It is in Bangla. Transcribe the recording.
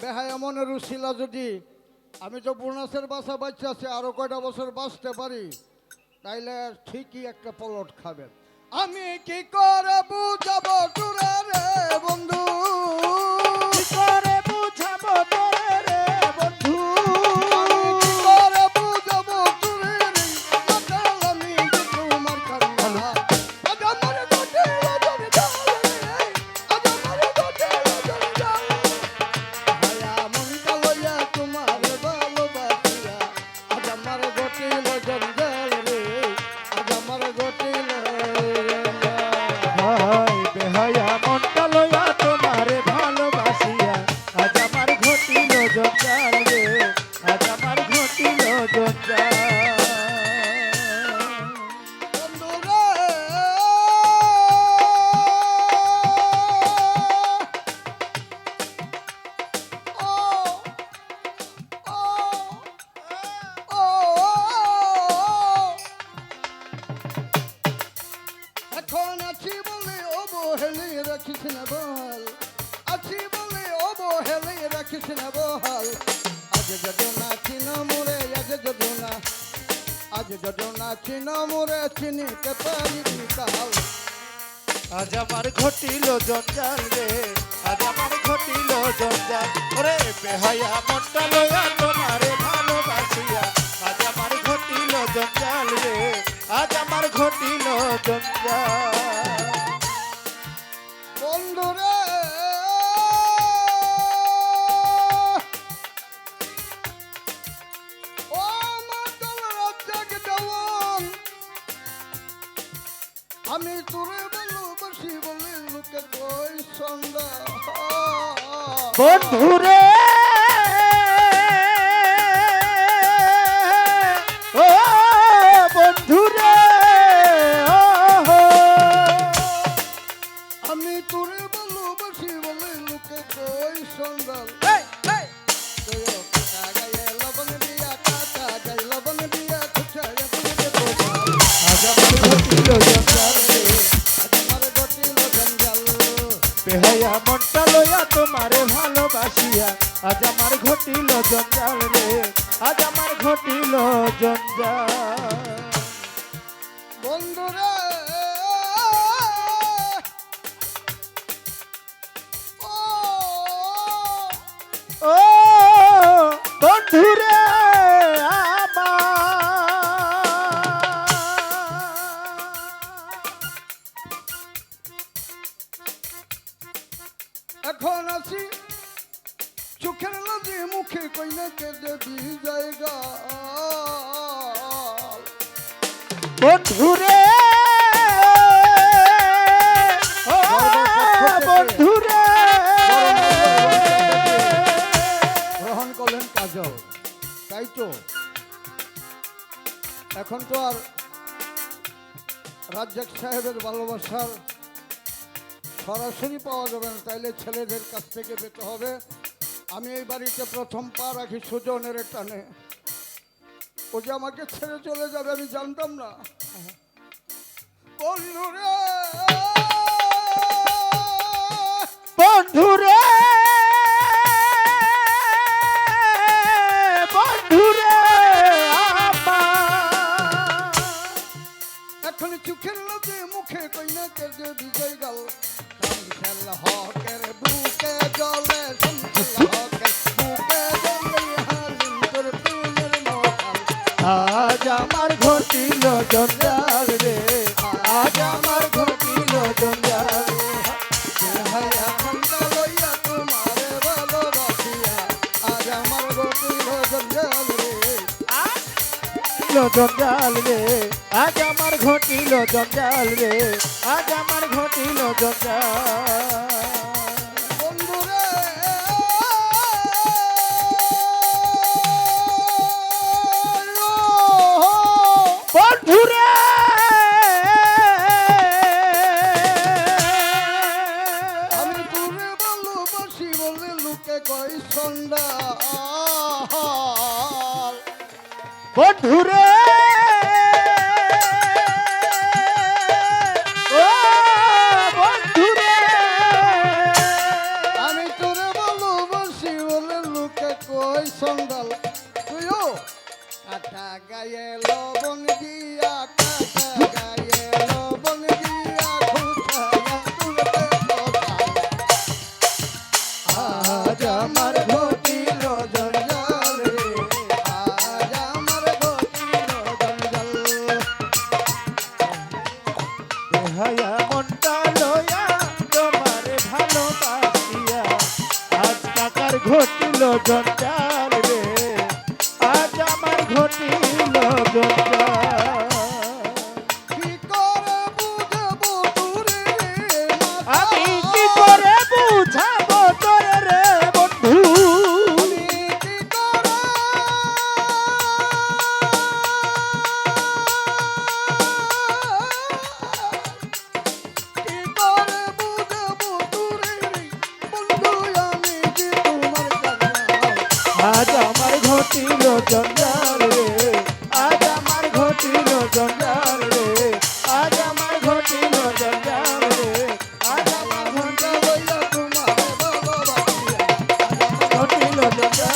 বেহায়া মনের উশিলা যদি আমি তো বোনাসের বাসা বাচ্চাছি আরো কয়টা বছর বাঁচতে পারি তাইলে ঠিকই একটা পলট খাবেন। আমি কি করে বুঝাবো তোরে রে বন্ধু, কি করে বুঝাবো তোরে রে বন্ধু, আমি কি করে বুঝাবো তোরে রে আকাল আমি যে তোমার কান্না আজ আমার গোটে নজর জালে আজ আমার গোটে নজর জালে ভায়া মনটা লইয়া তোমার ভালোবাসিয়া আজ আমার গোটে নজর জালে আজ আমার গোটে হায় বেহায়া মনটা লইয়া তোমারে ভালোবাসিয়া আজ আমার ঘটিল জঞ্জাল রে, আজ আমার ঘটিল জঞ্জাল। বন্ধুরে ও ও ও এখন আছি বলে অবহেলে রাখিস না বল, আছি বলে অবহেলে রাখিস না বল, আজ যদি নাচি না মোরে আজ যদি না আজ যদি নাচি না মোরে চিনিতে পারিবি কাল আজ আমার ঘটিল জঞ্জাল রে, আজ আমার ঘটিল জঞ্জাল। ওরে বেহায়া মনটা লইয়া তোমারে ভালোবাসিয়া আজ আমার ঘটিল জঞ্জাল রে, আজ আমার ঘটিল জঞ্জাল। বন্ধুরে ও মাতাল রাজ্জাক জওয়ান আমি তোরে ভালোবাসি বলে লোকে কই সন্ধ্যা বন্ধুরে ও বন্ধুরে ও আমি তোরে ভালোবাসি বলে লোকে কই সন্ধ্যা আজ আমার ঘটিল জঞ্জাল রে, বেহায়া মনটা লইয়া তোমারে ভালোবাসিয়া আজ আমার ঘটিল জঞ্জাল রে, আজ আমার ঘটিল জঞ্জাল। বন্ধুরে ও ও বন্ধুরে এখন আছি চোখের নদী মুখে কইনা কেটে দি জায়গা বন্ধুরে ও বন্ধুরে গ্রহণ করলেন কাজল, তাই তো এখন তো আর রাজ্জাক সাহেবের ভালোবাসার সরাসরি পাওয়া যাবে না, তাইলে ছেলেদের কাছ থেকে পেতে হবে। আমি এই বাড়িতে প্রথম পা রাখি সুজনের টানে, ও যে আমাকে ছেড়ে চলে যাবে আমি জানতাম না। বন্ধুরে বন্ধুরে বন্ধুরে এখন চোখের লগে মুখে কইনা কেটে বিজয় গাল সংসাল হকের বুকে জলে সংসাল হকের বুকে জলে হালিম তোর প্রেমের মহাল আজ আমার ঘটিল জঞ্জাল রে, আজ আমার ঘটিল জঞ্জাল। বেহায়া মনটা লইয়া তোমারে ভালোবাসিয়া আজ আমার গতিল জঞ্জাল রে জঞ্জাল রে, আজ আমার ঘটিল জঞ্জাল রে, আজ আমার ঘটিল জঞ্জাল। বন্ধুরে বন্ধুরে আমি তোরে ভালোবাসি বলে লোকে কই সন্ধ্যা বন্ধুরে ও বন্ধুরে আমি তোরে ভালোবাসি বলে সন্দাল তুইও কাটা গায়ে লবণ দিয়া কাটা গায়ে লবণ দিয়া খুশায়া তুলতে সকাল আজ আমার ঘটিল জঞ্জাল রে আজ আমার ঘটিল জঞ্জাল বেহায়া মনটা লয়া তোমারে ভালোবাসিয়া আজ কাকার ঘটিল জঞ্জাল রে আজ আমার ঘটিল জঞ্জাল কি করে বুঝবো তোরে রে আমি কি করে বুঝাবো তোরে রে বন্ধু আমি কি করে কি করে বুঝবো তোরে রে বন্ধু আমি কি তোমার কান্না আজ আমার ঘটিল জঞ্জাল রে আজ আমার ঘটিল জঞ্জাল রে আজ আমার ঘটিল জঞ্জাল রে আজ আমার ঘন্টা লইয়া তোমার ভালোবাসিয়া ঘটিল জঞ্জাল